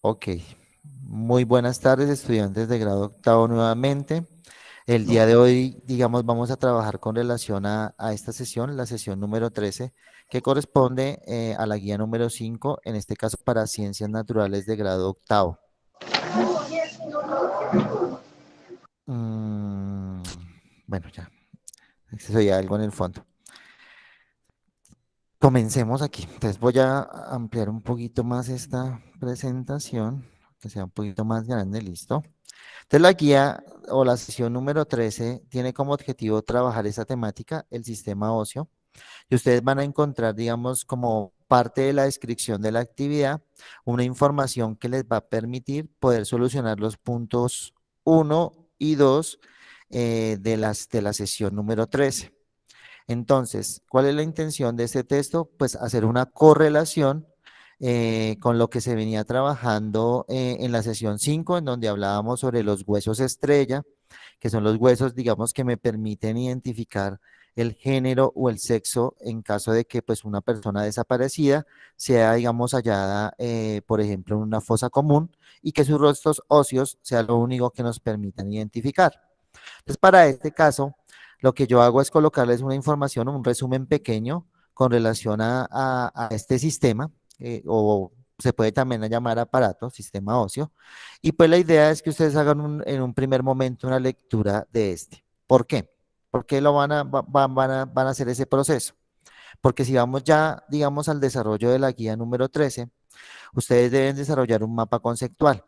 Ok, muy buenas tardes, estudiantes de grado octavo nuevamente. El día de hoy, digamos, vamos a trabajar con relación a esta sesión, la sesión número 13, que corresponde a la guía número 5, en este caso para ciencias naturales de grado octavo. Mm, bueno, ya, eso ya algo en el fondo. Comencemos aquí. Entonces voy a ampliar un poquito más esta presentación, que sea un poquito más grande, listo. Entonces, la guía o la sesión número 13 tiene como objetivo trabajar esa temática, el sistema óseo, y ustedes van a encontrar, digamos, como parte de la descripción de la actividad, una información que les va a permitir poder solucionar los puntos uno y 2 de la sesión número 13. Entonces, ¿cuál es la intención de este texto? Pues hacer una correlación con lo que se venía trabajando en la sesión 5, en donde hablábamos sobre los huesos estrella, que son los huesos, digamos, que me permiten identificar el género o el sexo en caso de que pues una persona desaparecida sea, digamos, hallada, por ejemplo, en una fosa común y que sus restos óseos sea lo único que nos permitan identificar. Entonces, para este caso, lo que yo hago es colocarles una información, un resumen pequeño con relación a este sistema, o se puede también llamar aparato, sistema óseo, y pues la idea es que ustedes hagan en un primer momento una lectura de este. ¿Por qué? ¿Por qué lo van a hacer ese proceso? Porque si vamos ya, digamos, al desarrollo de la guía número 13, ustedes deben desarrollar un mapa conceptual.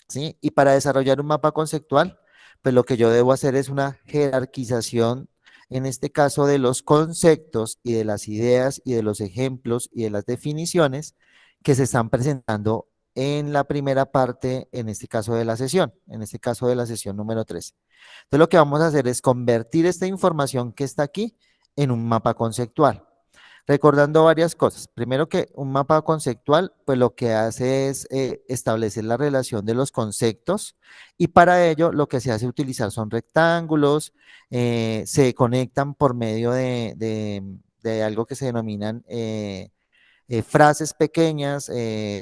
¿Sí? Y para desarrollar un mapa conceptual, pues lo que yo debo hacer es una jerarquización, en este caso de los conceptos y de las ideas y de los ejemplos y de las definiciones que se están presentando en la primera parte, en este caso de la sesión, en este caso de la sesión número 3. Entonces lo que vamos a hacer es convertir esta información que está aquí en un mapa conceptual. Recordando varias cosas. Primero que un mapa conceptual, pues lo que hace es establecer la relación de los conceptos y para ello lo que se hace utilizar son rectángulos, se conectan por medio de algo que se denominan frases pequeñas,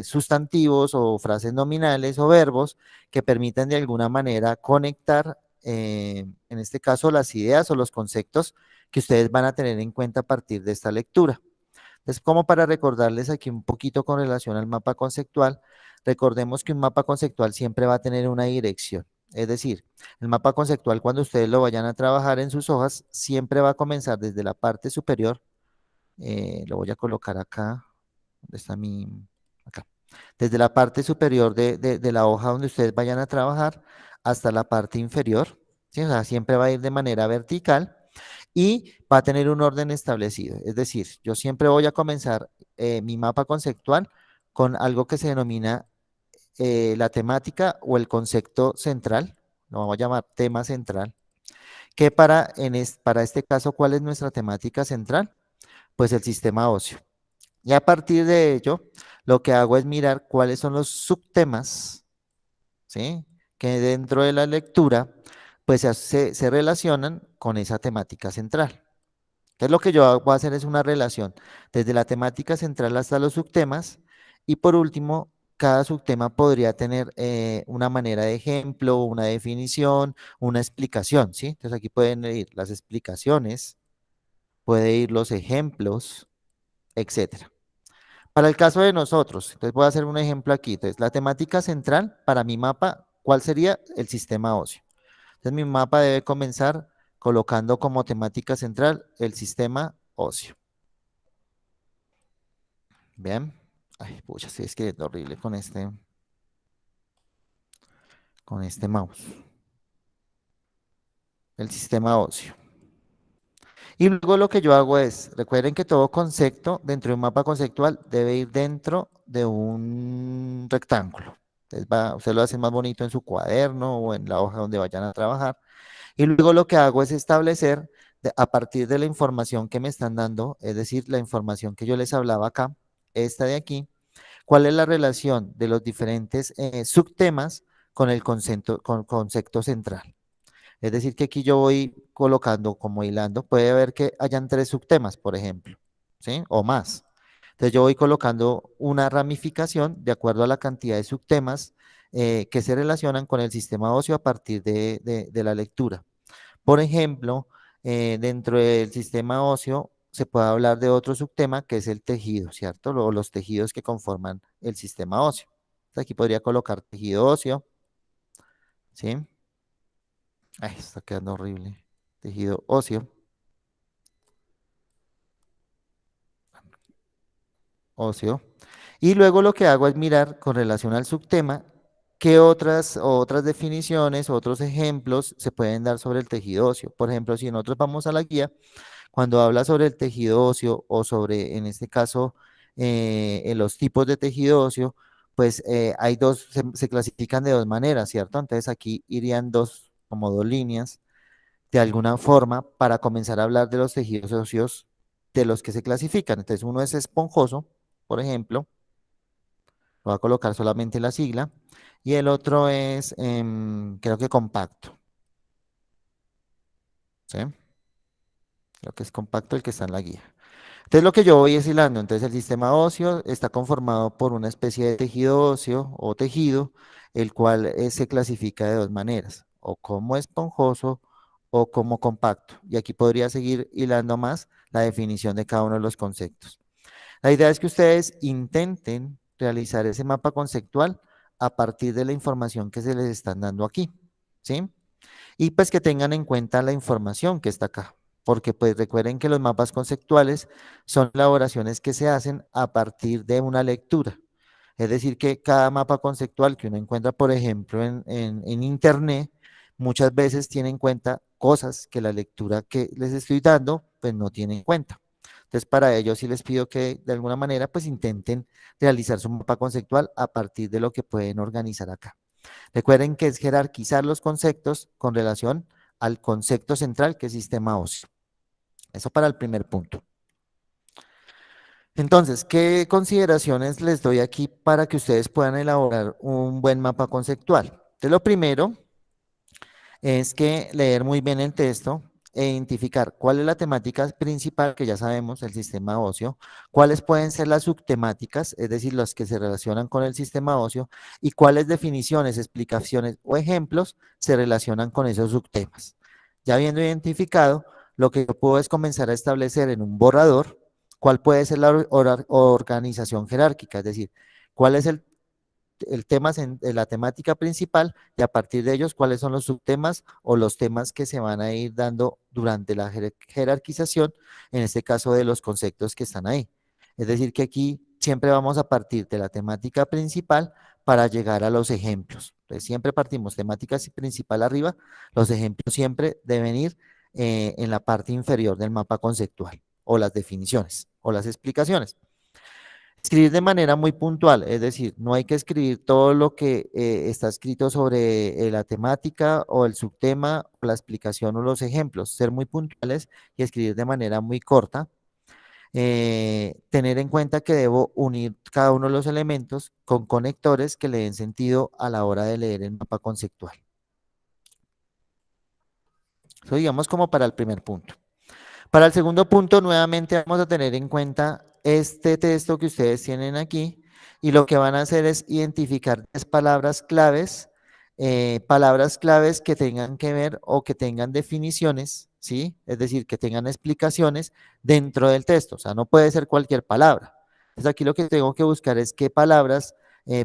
sustantivos o frases nominales o verbos que permiten de alguna manera conectar, en este caso, las ideas o los conceptos que ustedes van a tener en cuenta a partir de esta lectura. Entonces, como para recordarles aquí un poquito con relación al mapa conceptual, recordemos que un mapa conceptual siempre va a tener una dirección. Es decir, el mapa conceptual cuando ustedes lo vayan a trabajar en sus hojas, siempre va a comenzar desde la parte superior. Lo voy a colocar acá. ¿Dónde está mi? Acá. Desde la parte superior de la hoja donde ustedes vayan a trabajar hasta la parte inferior. ¿Sí? O sea, siempre va a ir de manera vertical y va a tener un orden establecido. Es decir, yo siempre voy a comenzar mi mapa conceptual con algo que se denomina la temática o el concepto central, lo vamos a llamar tema central, que para este caso, ¿cuál es nuestra temática central? Pues el sistema óseo. Y a partir de ello, lo que hago es mirar cuáles son los subtemas, ¿sí? Que dentro de la lectura, pues se relacionan con esa temática central. Entonces, lo que yo voy a hacer es una relación desde la temática central hasta los subtemas y por último, cada subtema podría tener una manera de ejemplo, una definición, una explicación, ¿sí? Entonces, aquí pueden ir las explicaciones, puede ir los ejemplos, etcétera. Para el caso de nosotros, entonces voy a hacer un ejemplo aquí. Entonces, la temática central para mi mapa, ¿cuál sería? El sistema óseo. Entonces, mi mapa debe comenzar colocando como temática central el sistema óseo. Bien. Ay, pucha, estoy escribiendo horrible con este mouse. El sistema óseo. Y luego lo que yo hago es, recuerden que todo concepto dentro de un mapa conceptual debe ir dentro de un rectángulo. Entonces usted lo hace más bonito en su cuaderno o en la hoja donde vayan a trabajar. Y luego lo que hago es establecer a partir de la información que me están dando, es decir, la información que yo les hablaba acá, esta de aquí, cuál es la relación de los diferentes subtemas con el concepto central. Es decir, que aquí yo voy colocando como hilando, puede haber que hayan tres subtemas, por ejemplo, ¿sí? O más. Entonces yo voy colocando una ramificación de acuerdo a la cantidad de subtemas que se relacionan con el sistema óseo a partir de la lectura. Por ejemplo, dentro del sistema óseo se puede hablar de otro subtema que es el tejido, ¿cierto? O los tejidos que conforman el sistema óseo. Entonces, aquí podría colocar tejido óseo, ¿sí? Ay, está quedando horrible. Tejido óseo, óseo. Y luego lo que hago es mirar con relación al subtema qué otras definiciones, otros ejemplos se pueden dar sobre el tejido óseo. Por ejemplo, si nosotros vamos a la guía, cuando habla sobre el tejido óseo o sobre, en este caso, en los tipos de tejido óseo, pues hay dos, se clasifican de dos maneras, ¿cierto? Entonces aquí irían dos, como dos líneas, de alguna forma, para comenzar a hablar de los tejidos óseos de los que se clasifican. Entonces uno es esponjoso, por ejemplo, lo voy a colocar solamente la sigla, y el otro es, creo que compacto, ¿sí? Creo que es compacto el que está en la guía. Entonces lo que yo voy es hilando, entonces el sistema óseo está conformado por una especie de tejido óseo o tejido, el cual se clasifica de dos maneras, o como esponjoso o como compacto. Y aquí podría seguir hilando más la definición de cada uno de los conceptos. La idea es que ustedes intenten realizar ese mapa conceptual a partir de la información que se les están dando aquí, ¿sí? Y pues que tengan en cuenta la información que está acá, porque pues recuerden que los mapas conceptuales son elaboraciones que se hacen a partir de una lectura. Es decir, que cada mapa conceptual que uno encuentra, por ejemplo, en Internet, muchas veces tiene en cuenta cosas que la lectura que les estoy dando, pues no tiene en cuenta. Entonces, para ello sí les pido que de alguna manera, pues intenten realizar su mapa conceptual a partir de lo que pueden organizar acá. Recuerden que es jerarquizar los conceptos con relación al concepto central que es sistema óseo. Eso para el primer punto. Entonces, ¿qué consideraciones les doy aquí para que ustedes puedan elaborar un buen mapa conceptual? De lo primero es que leer muy bien el texto e identificar cuál es la temática principal, que ya sabemos, el sistema óseo, cuáles pueden ser las subtemáticas, es decir, las que se relacionan con el sistema óseo, y cuáles definiciones, explicaciones o ejemplos se relacionan con esos subtemas. Ya habiendo identificado, lo que yo puedo es comenzar a establecer en un borrador cuál puede ser la organización jerárquica, es decir, cuál es el tema, la temática principal y a partir de ellos cuáles son los subtemas o los temas que se van a ir dando durante la jerarquización, en este caso de los conceptos que están ahí. Es decir, que aquí siempre vamos a partir de la temática principal para llegar a los ejemplos. Entonces, siempre partimos temática principal arriba, los ejemplos siempre deben ir en la parte inferior del mapa conceptual o las definiciones o las explicaciones. Escribir de manera muy puntual, es decir, no hay que escribir todo lo que está escrito sobre la temática o el subtema, o la explicación o los ejemplos, ser muy puntuales y escribir de manera muy corta. Tener en cuenta que debo unir cada uno de los elementos con conectores que le den sentido a la hora de leer el mapa conceptual. Eso digamos como para el primer punto. Para el segundo punto, nuevamente vamos a tener en cuenta este texto que ustedes tienen aquí y lo que van a hacer es identificar 10 palabras claves que tengan que ver o que tengan definiciones, ¿sí? Es decir, que tengan explicaciones dentro del texto, o sea, no puede ser cualquier palabra. Entonces aquí lo que tengo que buscar es qué palabras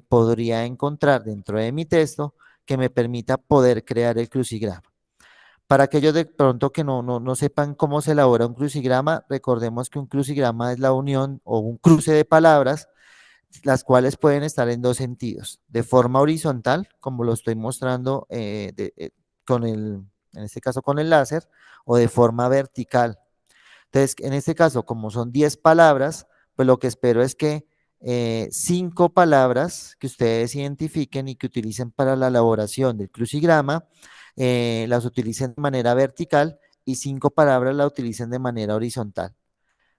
podría encontrar dentro de mi texto que me permita poder crear el crucigrama. Para aquellos de pronto que no sepan cómo se elabora un crucigrama, recordemos que un crucigrama es la unión o un cruce de palabras, las cuales pueden estar en dos sentidos, de forma horizontal, como lo estoy mostrando en este caso con el láser, o de forma vertical. Entonces, en este caso, como son 10 palabras, pues lo que espero es que 5 palabras que ustedes identifiquen y que utilicen para la elaboración del crucigrama, las utilicen de manera vertical y 5 palabras las utilicen de manera horizontal.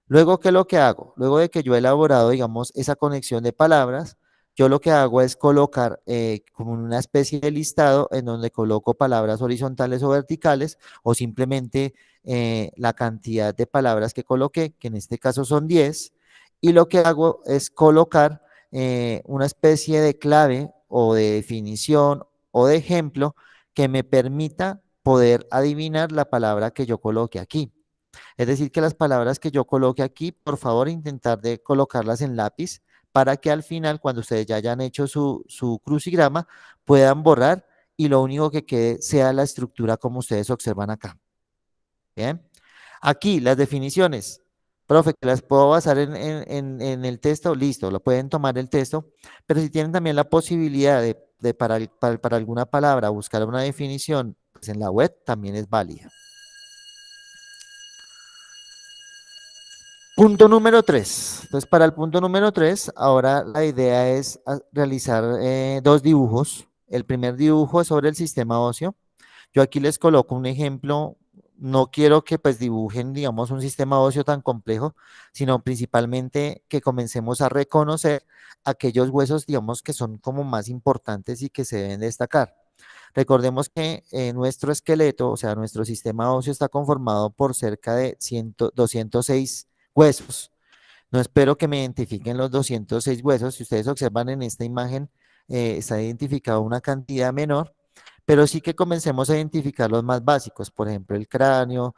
Luego, ¿qué es lo que hago? Luego de que yo he elaborado, digamos, esa conexión de palabras, yo lo que hago es colocar como una especie de listado en donde coloco palabras horizontales o verticales o simplemente la cantidad de palabras que coloqué, que en este caso son 10, y lo que hago es colocar una especie de clave o de definición o de ejemplo que me permita poder adivinar la palabra que yo coloque aquí. Es decir, que las palabras que yo coloque aquí, por favor, intentar de colocarlas en lápiz para que al final, cuando ustedes ya hayan hecho su crucigrama, puedan borrar y lo único que quede sea la estructura como ustedes observan acá. Bien. Aquí las definiciones. Profe, que las puedo basar en el texto, listo, lo pueden tomar el texto, pero si tienen también la posibilidad de para alguna palabra buscar una definición pues en la web, también es válida. Punto número 3. Entonces, para el punto número 3, ahora la idea es realizar dos dibujos. El primer dibujo es sobre el sistema óseo. Yo aquí les coloco un ejemplo. No quiero que pues dibujen, digamos, un sistema óseo tan complejo, sino principalmente que comencemos a reconocer aquellos huesos, digamos, que son como más importantes y que se deben destacar. Recordemos que nuestro esqueleto, o sea, nuestro sistema óseo está conformado por cerca de 206 huesos. No espero que me identifiquen los 206 huesos. Si ustedes observan en esta imagen, está identificado una cantidad menor, pero sí que comencemos a identificar los más básicos. Por ejemplo, el cráneo.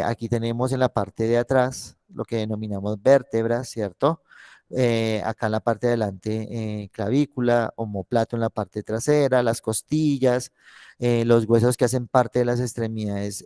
Aquí tenemos en la parte de atrás lo que denominamos vértebras, ¿cierto? Acá en la parte de adelante, clavícula, omóplato en la parte trasera, las costillas, los huesos que hacen parte de las extremidades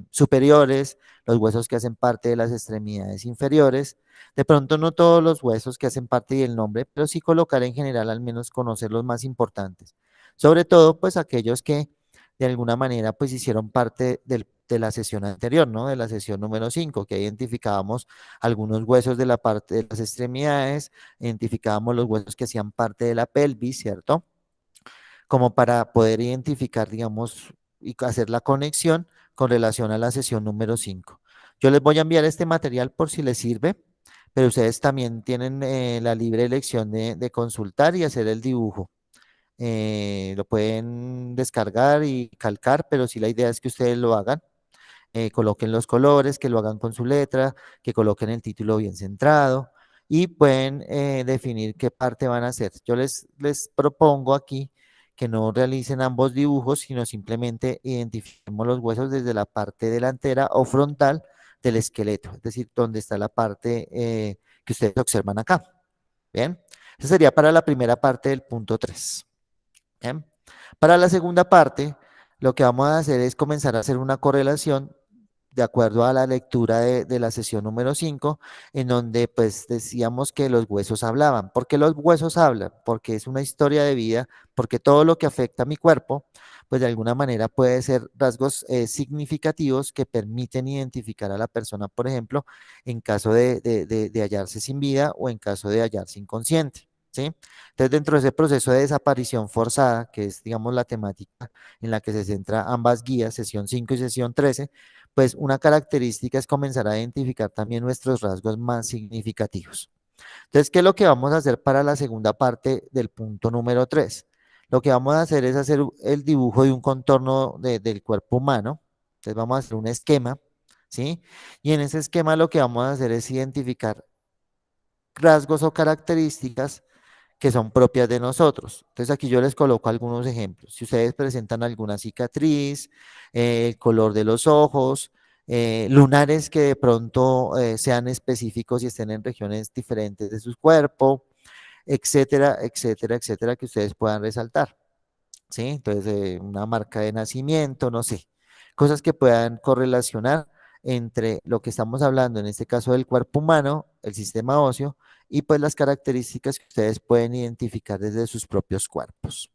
superiores, los huesos que hacen parte de las extremidades inferiores. De pronto no todos los huesos que hacen parte del nombre, pero sí colocar en general al menos conocer los más importantes. Sobre todo, pues aquellos que de alguna manera pues hicieron parte de la sesión anterior, ¿no? De la sesión número 5, que identificábamos algunos huesos de la parte de las extremidades, identificábamos los huesos que hacían parte de la pelvis, ¿cierto? Como para poder identificar, digamos, y hacer la conexión con relación a la sesión número 5. Yo les voy a enviar este material por si les sirve, pero ustedes también tienen la libre elección de consultar y hacer el dibujo. Lo pueden descargar y calcar, pero sí la idea es que ustedes lo hagan. Coloquen los colores, que lo hagan con su letra, que coloquen el título bien centrado y pueden definir qué parte van a hacer. Yo les propongo aquí que no realicen ambos dibujos, sino simplemente identifiquemos los huesos desde la parte delantera o frontal del esqueleto, es decir, donde está la parte que ustedes observan acá. Bien, eso sería para la primera parte del punto 3. Bien. Para la segunda parte, lo que vamos a hacer es comenzar a hacer una correlación de acuerdo a la lectura de la sesión número 5, en donde pues decíamos que los huesos hablaban. ¿Por qué los huesos hablan? Porque es una historia de vida, porque todo lo que afecta a mi cuerpo, pues de alguna manera puede ser rasgos significativos que permiten identificar a la persona, por ejemplo, en caso de hallarse sin vida o en caso de hallarse inconsciente. ¿Sí? Entonces, dentro de ese proceso de desaparición forzada, que es, digamos, la temática en la que se centra ambas guías, sesión 5 y sesión 13, pues una característica es comenzar a identificar también nuestros rasgos más significativos. Entonces, ¿qué es lo que vamos a hacer para la segunda parte del punto número 3? Lo que vamos a hacer es hacer el dibujo de un contorno del cuerpo humano. Entonces, vamos a hacer un esquema, ¿sí? Y en ese esquema lo que vamos a hacer es identificar rasgos o características que son propias de nosotros. Entonces aquí yo les coloco algunos ejemplos. Si ustedes presentan alguna cicatriz, el color de los ojos, lunares que de pronto sean específicos y estén en regiones diferentes de su cuerpo, etcétera, etcétera, etcétera, que ustedes puedan resaltar. ¿Sí? Entonces, una marca de nacimiento, no sé, cosas que puedan correlacionar entre lo que estamos hablando, en este caso del cuerpo humano, el sistema óseo, y pues las características que ustedes pueden identificar desde sus propios cuerpos.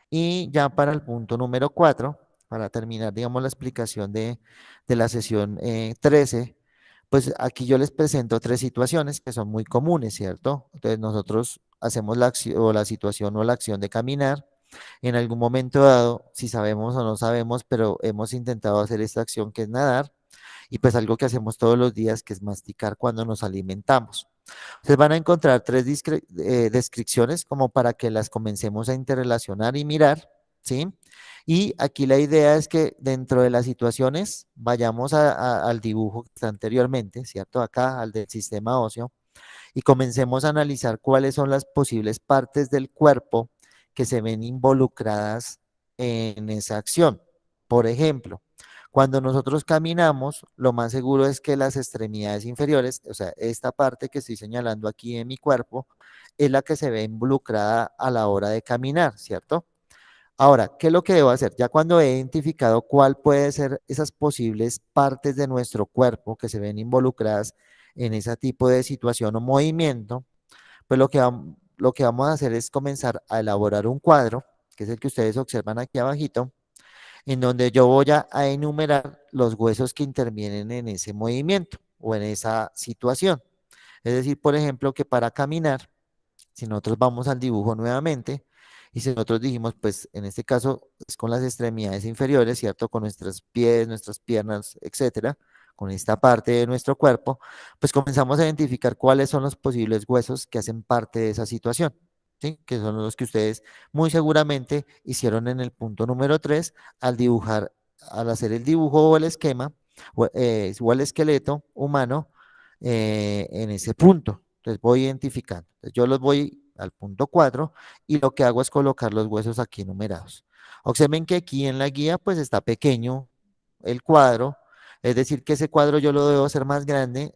Y ya para el punto número 4, para terminar, digamos, la explicación de la sesión 13, pues aquí yo les presento tres situaciones que son muy comunes, ¿cierto? Entonces nosotros hacemos la acción o la situación o la acción de caminar. En algún momento dado, si sabemos o no sabemos, pero hemos intentado hacer esta acción que es nadar, y pues algo que hacemos todos los días que es masticar cuando nos alimentamos. Ustedes van a encontrar tres descripciones como para que las comencemos a interrelacionar y mirar, ¿sí? Y aquí la idea es que dentro de las situaciones vayamos al dibujo que está anteriormente, ¿cierto? Acá, al del sistema óseo, y comencemos a analizar cuáles son las posibles partes del cuerpo que se ven involucradas en esa acción. Por ejemplo, cuando nosotros caminamos, lo más seguro es que las extremidades inferiores, o sea, esta parte que estoy señalando aquí en mi cuerpo, es la que se ve involucrada a la hora de caminar, ¿cierto? Ahora, ¿qué es lo que debo hacer? Ya cuando he identificado cuál puede ser esas posibles partes de nuestro cuerpo que se ven involucradas en ese tipo de situación o movimiento, pues lo que vamos a hacer es comenzar a elaborar un cuadro, que es el que ustedes observan aquí abajito, en donde yo voy a enumerar los huesos que intervienen en ese movimiento o en esa situación. Es decir, por ejemplo, que para caminar, si nosotros vamos al dibujo nuevamente, y si nosotros dijimos, pues en este caso es con las extremidades inferiores, ¿cierto? Con nuestros pies, nuestras piernas, etcétera, con esta parte de nuestro cuerpo, pues comenzamos a identificar cuáles son los posibles huesos que hacen parte de esa situación, ¿sí? Que son los que ustedes muy seguramente hicieron en el punto número 3 al dibujar, al hacer el dibujo o el esquema o el esqueleto humano en ese punto. Entonces voy identificando. Entonces yo los voy al punto 4 y lo que hago es colocar los huesos aquí numerados. Observen que aquí en la guía pues está pequeño el cuadro, es decir que ese cuadro yo lo debo hacer más grande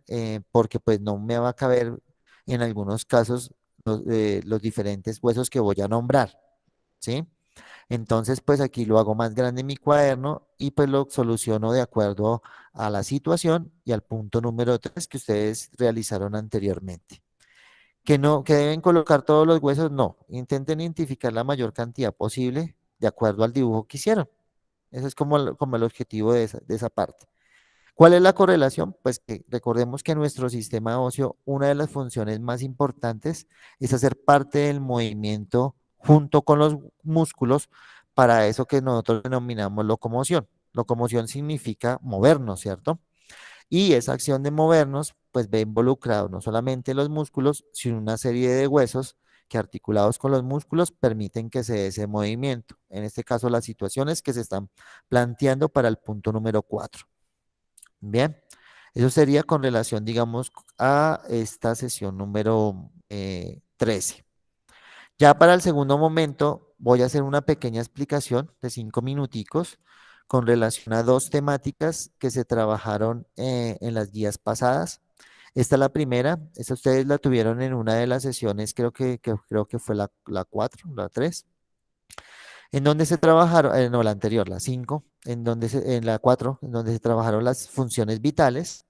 porque pues no me va a caber en algunos casos los diferentes huesos que voy a nombrar, ¿sí? Entonces, pues aquí lo hago más grande en mi cuaderno y pues lo soluciono de acuerdo a la situación y al punto número 3 que ustedes realizaron anteriormente. Que no, que deben colocar todos los huesos, no. Intenten identificar la mayor cantidad posible de acuerdo al dibujo que hicieron. Ese es como el objetivo de esa parte. ¿Cuál es la correlación? Pues que recordemos que nuestro sistema óseo, una de las funciones más importantes es hacer parte del movimiento junto con los músculos para eso que nosotros denominamos locomoción. Locomoción significa movernos, ¿cierto? Y esa acción de movernos, pues ve involucrado no solamente los músculos, sino una serie de huesos que articulados con los músculos permiten que se dé ese movimiento. En este caso, las situaciones que se están planteando para el punto número 4. Bien, eso sería con relación, digamos, a esta sesión número 13. Ya para el segundo momento voy a hacer una pequeña explicación de 5 minuticos con relación a dos temáticas que se trabajaron en las guías pasadas. Esta es la primera, esta ustedes la tuvieron en una de las sesiones, creo que fue la 4, la 3, en donde se trabajaron, no, la anterior, la 5, en la 4, en donde se trabajaron las funciones vitales.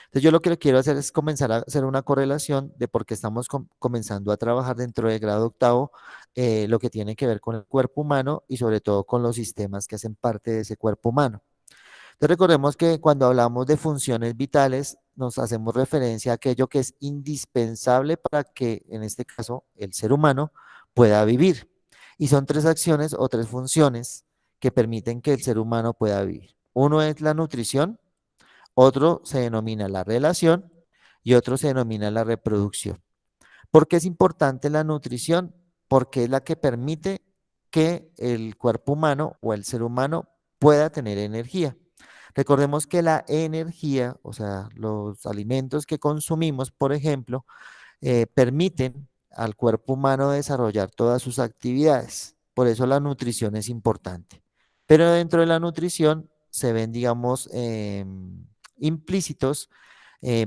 Entonces yo lo que quiero hacer es comenzar a hacer una correlación de por qué estamos comenzando a trabajar dentro del grado octavo lo que tiene que ver con el cuerpo humano y sobre todo con los sistemas que hacen parte de ese cuerpo humano. Entonces recordemos que cuando hablamos de funciones vitales nos hacemos referencia a aquello que es indispensable para que en este caso el ser humano pueda vivir. Y son tres acciones o tres funciones que permiten que el ser humano pueda vivir. Uno es la nutrición, otro se denomina la relación y otro se denomina la reproducción. ¿Por qué es importante la nutrición? Porque es la que permite que el cuerpo humano o el ser humano pueda tener energía. Recordemos que la energía, o sea, los alimentos que consumimos, por ejemplo, permiten al cuerpo humano desarrollar todas sus actividades. Por eso la nutrición es importante. Pero dentro de la nutrición se ven, digamos, implícitos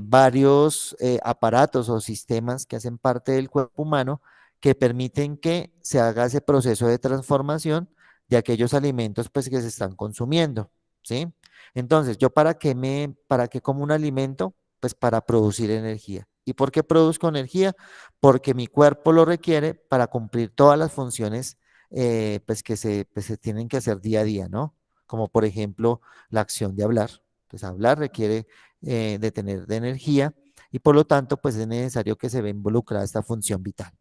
varios aparatos o sistemas que hacen parte del cuerpo humano que permiten que se haga ese proceso de transformación de aquellos alimentos pues que se están consumiendo, ¿sí? Entonces, ¿yo para qué como un alimento? Pues para producir energía. ¿Y por qué produzco energía? Porque mi cuerpo lo requiere para cumplir todas las funciones pues se tienen que hacer día a día, ¿no? Como por ejemplo la acción de hablar. Pues hablar requiere de tener de energía y por lo tanto pues es necesario que se vea involucrada esta función vital.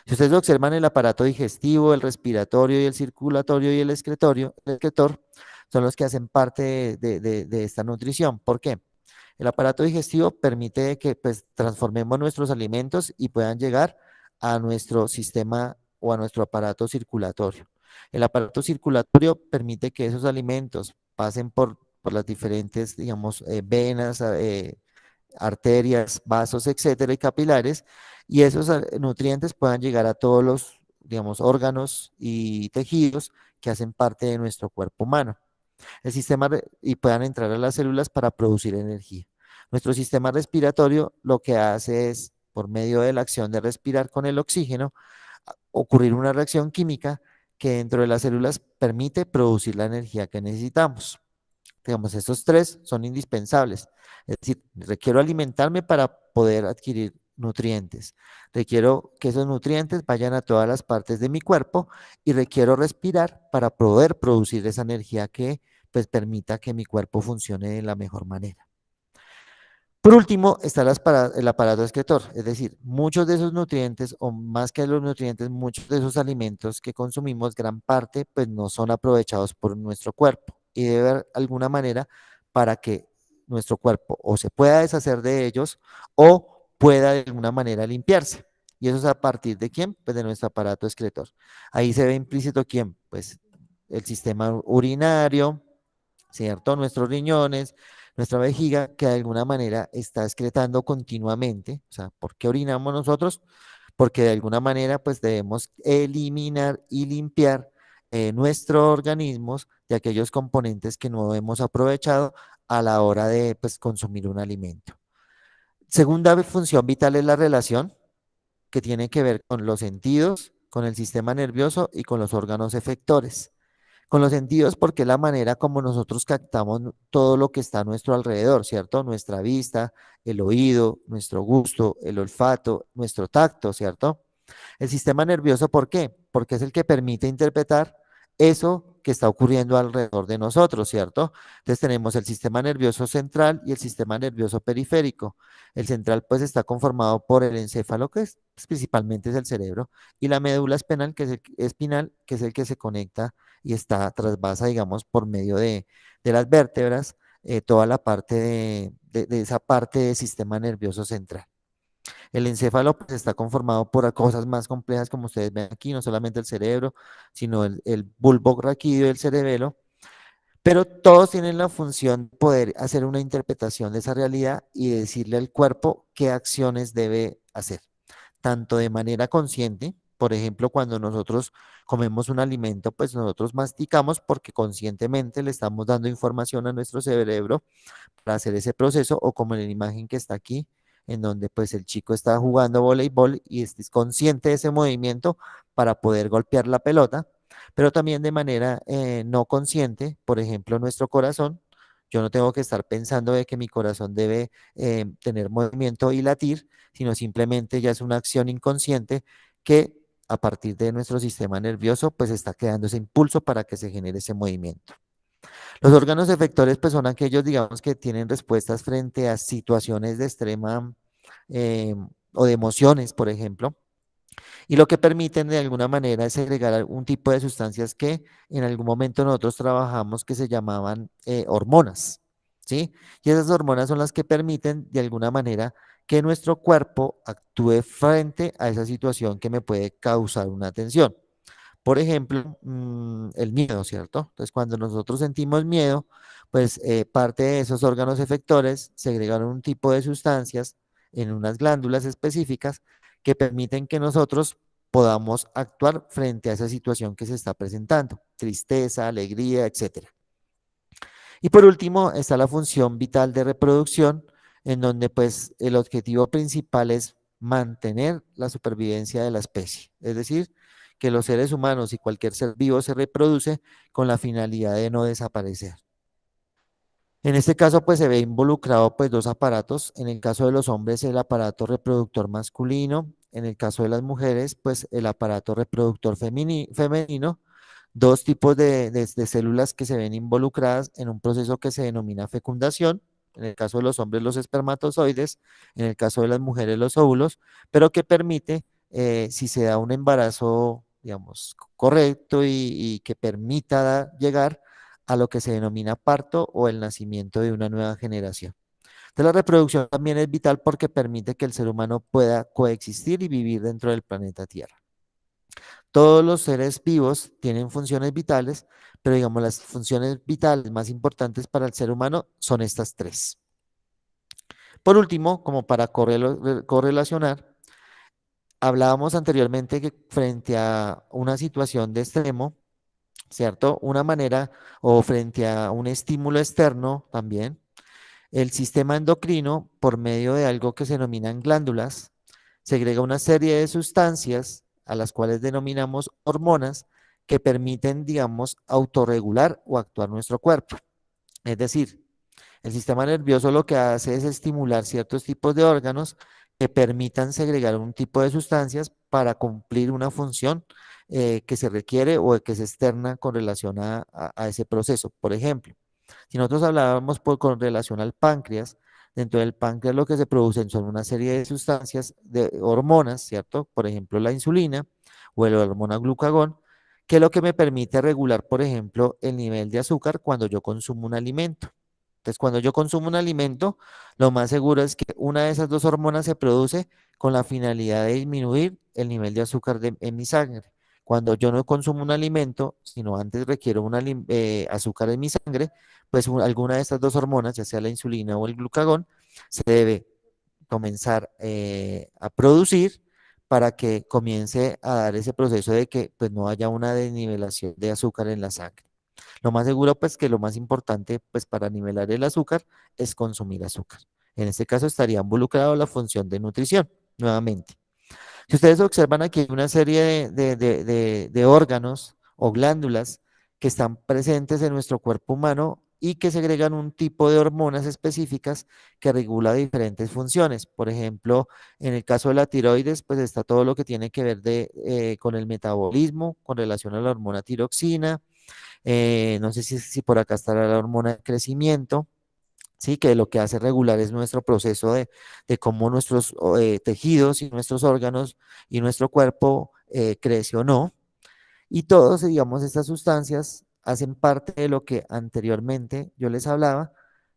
Si ustedes observan el aparato digestivo, el respiratorio y el circulatorio y el excretor son los que hacen parte de esta nutrición. ¿Por qué? El aparato digestivo permite que pues, transformemos nuestros alimentos y puedan llegar a nuestro sistema o a nuestro aparato circulatorio. El aparato circulatorio permite que esos alimentos pasen por las diferentes, digamos, venas, arterias, vasos, etcétera, y capilares, y esos nutrientes puedan llegar a todos los, digamos, órganos y tejidos que hacen parte de nuestro cuerpo humano. Y puedan entrar a las células para producir energía. Nuestro sistema respiratorio lo que hace es, por medio de la acción de respirar con el oxígeno, ocurrir una reacción química que dentro de las células permite producir la energía que necesitamos. Digamos, estos tres son indispensables. Es decir, requiero alimentarme para poder adquirir nutrientes. Requiero que esos nutrientes vayan a todas las partes de mi cuerpo y requiero respirar para poder producir esa energía que pues permita que mi cuerpo funcione de la mejor manera. Por último, está el aparato excretor, es decir, muchos de esos nutrientes, o más que los nutrientes, muchos de esos alimentos que consumimos, gran parte, pues no son aprovechados por nuestro cuerpo y debe haber alguna manera para que nuestro cuerpo o se pueda deshacer de ellos o pueda de alguna manera limpiarse. ¿Y eso es a partir de quién? Pues de nuestro aparato excretor. Ahí se ve implícito quién, pues el sistema urinario, ¿cierto? Nuestros riñones, nuestra vejiga, que de alguna manera está excretando continuamente. O sea, ¿por qué orinamos nosotros? Porque de alguna manera pues debemos eliminar y limpiar nuestros organismos de aquellos componentes que no hemos aprovechado a la hora de pues, consumir un alimento. Segunda función vital es la relación, que tiene que ver con los sentidos, con el sistema nervioso y con los órganos efectores. Con los sentidos, porque es la manera como nosotros captamos todo lo que está a nuestro alrededor, ¿cierto? Nuestra vista, el oído, nuestro gusto, el olfato, nuestro tacto, ¿cierto? El sistema nervioso, ¿por qué? Porque es el que permite interpretar eso que está ocurriendo alrededor de nosotros, ¿cierto? Entonces tenemos el sistema nervioso central y el sistema nervioso periférico. El central pues está conformado por el encéfalo, que pues, principalmente es el cerebro, y la médula espinal, espinal, que es el que se conecta y está trasvasa, digamos, por medio de las vértebras, toda la parte de esa parte del sistema nervioso central. El encéfalo pues, está conformado por cosas más complejas, como ustedes ven aquí, no solamente el cerebro, sino el bulbo raquídeo y el cerebelo, pero todos tienen la función de poder hacer una interpretación de esa realidad y decirle al cuerpo qué acciones debe hacer, tanto de manera consciente. Por ejemplo, cuando nosotros comemos un alimento, pues nosotros masticamos porque conscientemente le estamos dando información a nuestro cerebro para hacer ese proceso, o como en la imagen que está aquí, en donde pues el chico está jugando voleibol y es consciente de ese movimiento para poder golpear la pelota, pero también de manera no consciente, por ejemplo, nuestro corazón. Yo no tengo que estar pensando de que mi corazón debe tener movimiento y latir, sino simplemente ya es una acción inconsciente que a partir de nuestro sistema nervioso, pues está creando ese impulso para que se genere ese movimiento. Los órganos efectores pues son aquellos, digamos, que tienen respuestas frente a situaciones de extrema eh, o de emociones, por ejemplo, y lo que permiten de alguna manera es segregar algún tipo de sustancias que en algún momento nosotros trabajamos que se llamaban hormonas, ¿sí? Y esas hormonas son las que permiten de alguna manera que nuestro cuerpo actúe frente a esa situación que me puede causar una tensión. Por ejemplo, el miedo, ¿cierto? Entonces, cuando nosotros sentimos miedo, pues parte de esos órganos efectores segregan un tipo de sustancias en unas glándulas específicas que permiten que nosotros podamos actuar frente a esa situación que se está presentando, tristeza, alegría, etcétera. Y por último, está la función vital de reproducción, en donde pues el objetivo principal es mantener la supervivencia de la especie, es decir, que los seres humanos y cualquier ser vivo se reproduce con la finalidad de no desaparecer. En este caso, pues se ve involucrado pues dos aparatos. En el caso de los hombres, el aparato reproductor masculino. En el caso de las mujeres, pues el aparato reproductor femenino. Dos tipos de células que se ven involucradas en un proceso que se denomina fecundación. En el caso de los hombres, los espermatozoides. En el caso de las mujeres, los óvulos. Pero que permite, si se da un embarazo, digamos, correcto y que permita llegar a lo que se denomina parto o el nacimiento de una nueva generación. Entonces, la reproducción también es vital porque permite que el ser humano pueda coexistir y vivir dentro del planeta Tierra. Todos los seres vivos tienen funciones vitales, pero digamos las funciones vitales más importantes para el ser humano son estas tres. Por último, como para correlacionar, hablábamos anteriormente que frente a una situación de extremo, ¿cierto? Una manera o frente a un estímulo externo también, el sistema endocrino, por medio de algo que se denominan glándulas, segrega una serie de sustancias a las cuales denominamos hormonas que permiten, digamos, autorregular o actuar nuestro cuerpo. Es decir, el sistema nervioso lo que hace es estimular ciertos tipos de órganos que permitan segregar un tipo de sustancias para cumplir una función que se requiere o que es externa con relación a ese proceso. Por ejemplo, si nosotros hablábamos con relación al páncreas, dentro del páncreas lo que se producen son una serie de sustancias, de hormonas, ¿cierto? Por ejemplo, la insulina o la hormona glucagón, que es lo que me permite regular, por ejemplo, el nivel de azúcar cuando yo consumo un alimento. Entonces, cuando yo consumo un alimento, lo más seguro es que una de esas dos hormonas se produce con la finalidad de disminuir el nivel de azúcar en mi sangre. Cuando yo no consumo un alimento, sino antes requiero azúcar en mi sangre, pues alguna de estas dos hormonas, ya sea la insulina o el glucagón, se debe comenzar a producir para que comience a dar ese proceso de que pues no haya una desnivelación de azúcar en la sangre. Lo más seguro, pues que lo más importante, pues para nivelar el azúcar es consumir azúcar. En este caso estaría involucrado la función de nutrición, nuevamente. Si ustedes observan aquí hay una serie de órganos o glándulas que están presentes en nuestro cuerpo humano y que segregan un tipo de hormonas específicas que regula diferentes funciones. Por ejemplo, en el caso de la tiroides, pues está todo lo que tiene que ver con el metabolismo, con relación a la hormona tiroxina. No sé si por acá estará la hormona de crecimiento. Sí, que lo que hace regular es nuestro proceso de cómo nuestros tejidos y nuestros órganos y nuestro cuerpo crece o no. Y todos, digamos, estas sustancias hacen parte de lo que anteriormente yo les hablaba,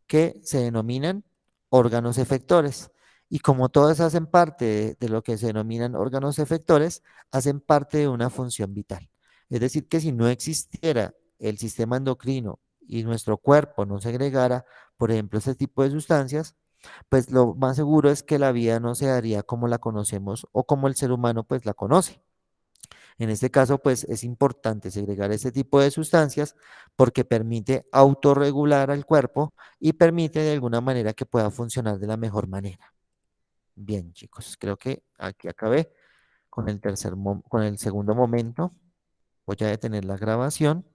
que se denominan órganos efectores. Y como todas hacen parte de lo que se denominan órganos efectores, hacen parte de una función vital. Es decir, que si no existiera el sistema endocrino y nuestro cuerpo no segregara, por ejemplo, ese tipo de sustancias, pues lo más seguro es que la vida no se daría como la conocemos o como el ser humano pues la conoce. En este caso, pues es importante segregar este tipo de sustancias porque permite autorregular al cuerpo y permite de alguna manera que pueda funcionar de la mejor manera. Bien, chicos, creo que aquí acabé con el segundo momento. Voy a detener la grabación.